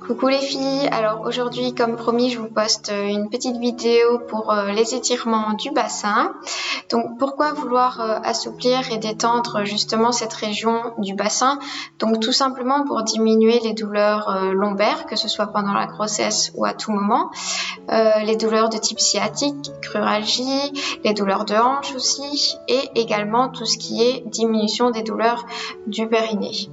Coucou les filles, alors aujourd'hui comme promis je vous poste une petite vidéo pour les étirements du bassin. Donc pourquoi vouloir assouplir et détendre justement cette région du bassin? Donc tout simplement pour diminuer les douleurs lombaires, que ce soit pendant la grossesse ou à tout moment, les douleurs de type sciatique, cruralgie, les douleurs de hanche aussi, et également tout ce qui est diminution des douleurs du périnée.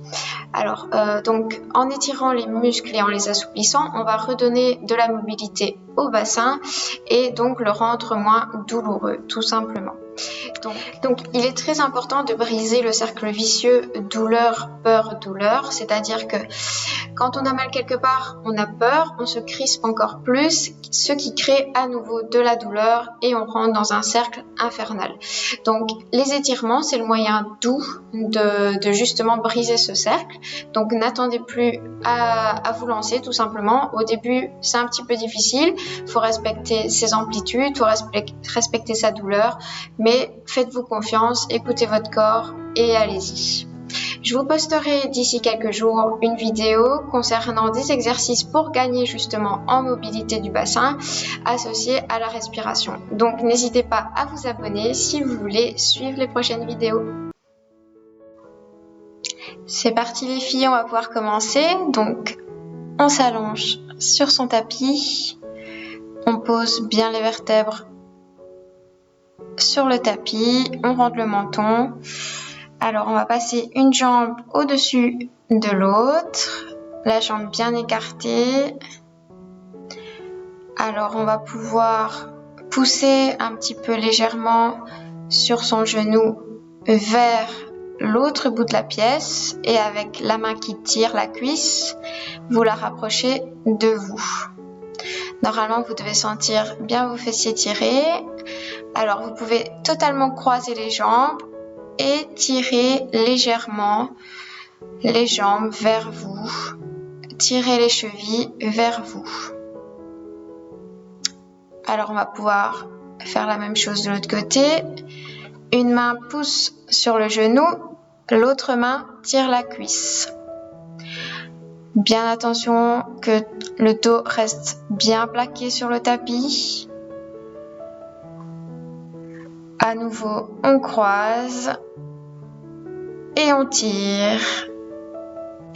Alors, donc, en étirant les muscles et en les assouplissant, on va redonner de la mobilité au bassin et donc le rendre moins douloureux, tout simplement. Donc, il est très important de briser le cercle vicieux douleur, peur, douleur, c'est-à-dire que quand on a mal quelque part, on a peur, on se crispe encore plus, ce qui crée à nouveau de la douleur et on rentre dans un cercle infernal. Donc, les étirements, c'est le moyen doux de justement briser ce cercle. Donc, n'attendez plus à vous lancer, tout simplement. Au début, c'est un petit peu difficile. Il faut respecter ses amplitudes, il faut respecter sa douleur, mais faites-vous confiance, écoutez votre corps et allez-y. Je vous posterai d'ici quelques jours une vidéo concernant des exercices pour gagner justement en mobilité du bassin associés à la respiration. Donc n'hésitez pas à vous abonner si vous voulez suivre les prochaines vidéos. C'est parti les filles, on va pouvoir commencer. Donc on s'allonge sur son tapis, on pose bien les vertèbres sur le tapis, on rentre le menton. Alors, on va passer une jambe au-dessus de l'autre, la jambe bien écartée. Alors, on va pouvoir pousser un petit peu légèrement sur son genou vers l'autre bout de la pièce et avec la main qui tire la cuisse, vous la rapprochez de vous. Normalement, vous devez sentir bien vos fessiers tirer. Alors, vous pouvez totalement croiser les jambes et tirer légèrement les jambes vers vous. Tirez les chevilles vers vous. Alors, on va pouvoir faire la même chose de l'autre côté. Une main pousse sur le genou, l'autre main tire la cuisse. Bien attention que le dos reste bien plaqué sur le tapis. À nouveau, on croise et on tire.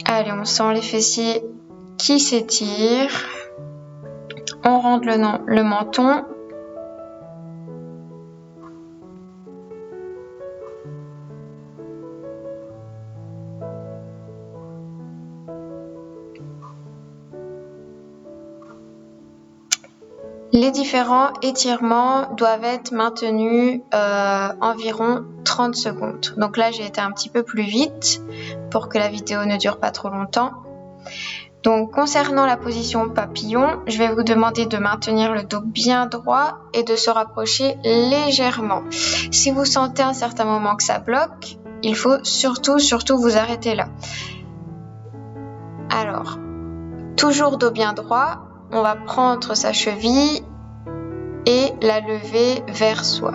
Allez, on sent les fessiers qui s'étirent. On rentre le menton. Les différents étirements doivent être maintenus environ 30 secondes. Donc là, j'ai été un petit peu plus vite pour que la vidéo ne dure pas trop longtemps. Donc, concernant la position papillon, je vais vous demander de maintenir le dos bien droit et de se rapprocher légèrement. Si vous sentez à un certain moment que ça bloque, il faut surtout vous arrêter là. Alors, toujours dos bien droit. On va prendre sa cheville et la lever vers soi.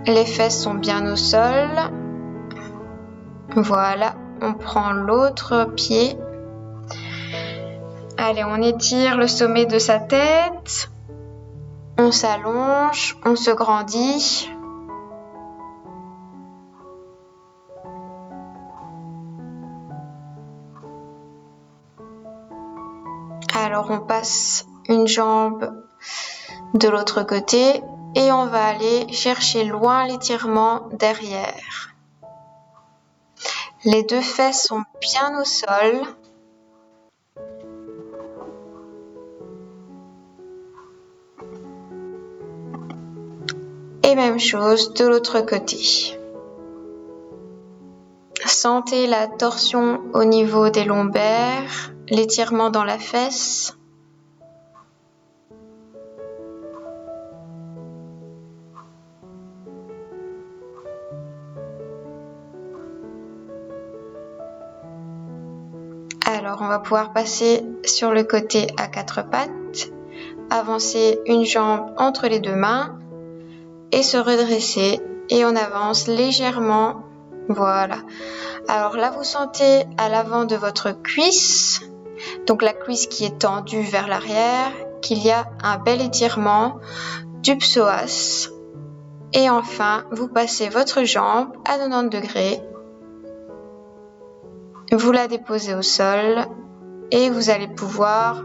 Les fesses sont bien au sol. Voilà, on prend l'autre pied. Allez, on étire le sommet de sa tête. On s'allonge, on se grandit. Alors on passe une jambe de l'autre côté et on va aller chercher loin l'étirement derrière. Les deux fesses sont bien au sol. Et même chose de l'autre côté. Sentez la torsion au niveau des lombaires, l'étirement dans la fesse. Alors, on va pouvoir passer sur le côté à quatre pattes, avancer une jambe entre les deux mains et se redresser. Et on avance légèrement Voilà. Alors là, vous sentez à l'avant de votre cuisse, donc la cuisse qui est tendue vers l'arrière, qu'il y a un bel étirement du psoas. Et enfin, vous passez votre jambe à 90 degrés. Vous la déposez au sol et vous allez pouvoir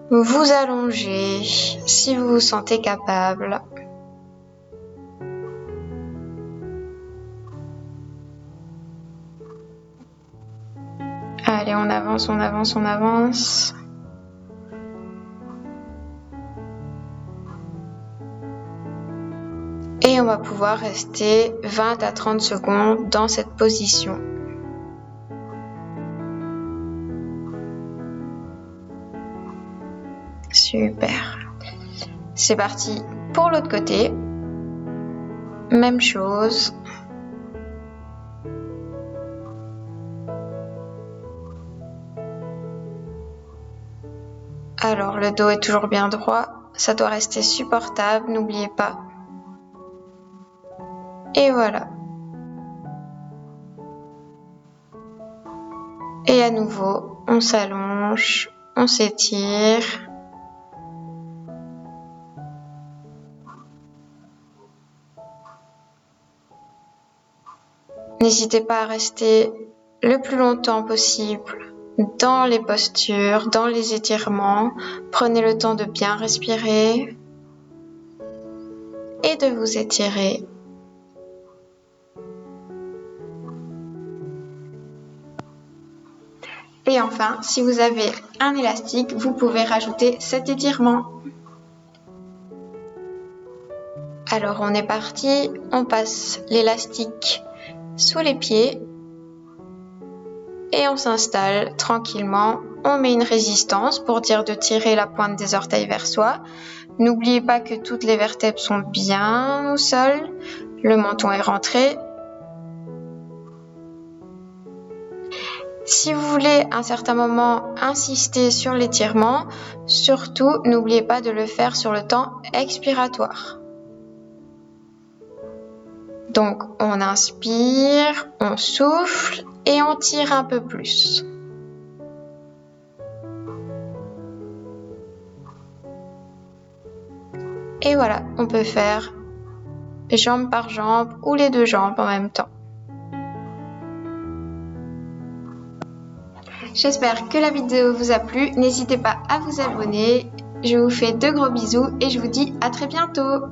vous allonger si vous vous sentez capable. Allez, on avance, on avance, on avance. Et on va pouvoir rester 20 à 30 secondes dans cette position. Super. C'est parti pour l'autre côté. Même chose. Alors, le dos est toujours bien droit. Ça doit rester supportable, n'oubliez pas. Et voilà. Et à nouveau, on s'allonge, on s'étire. N'hésitez pas à rester le plus longtemps possible dans les postures, dans les étirements. Prenez le temps de bien respirer et de vous étirer. Et enfin, si vous avez un élastique, vous pouvez rajouter cet étirement. Alors on est parti, on passe l'élastique sous les pieds et on s'installe tranquillement. On met une résistance pour dire de tirer la pointe des orteils vers soi. N'oubliez pas que toutes les vertèbres sont bien au sol, le menton est rentré. Si vous voulez à un certain moment insister sur l'étirement, surtout n'oubliez pas de le faire sur le temps expiratoire. Donc on inspire, on souffle et on tire un peu plus. Et voilà, on peut faire jambe par jambe ou les deux jambes en même temps. J'espère que la vidéo vous a plu. N'hésitez pas à vous abonner. Je vous fais de gros bisous et je vous dis à très bientôt.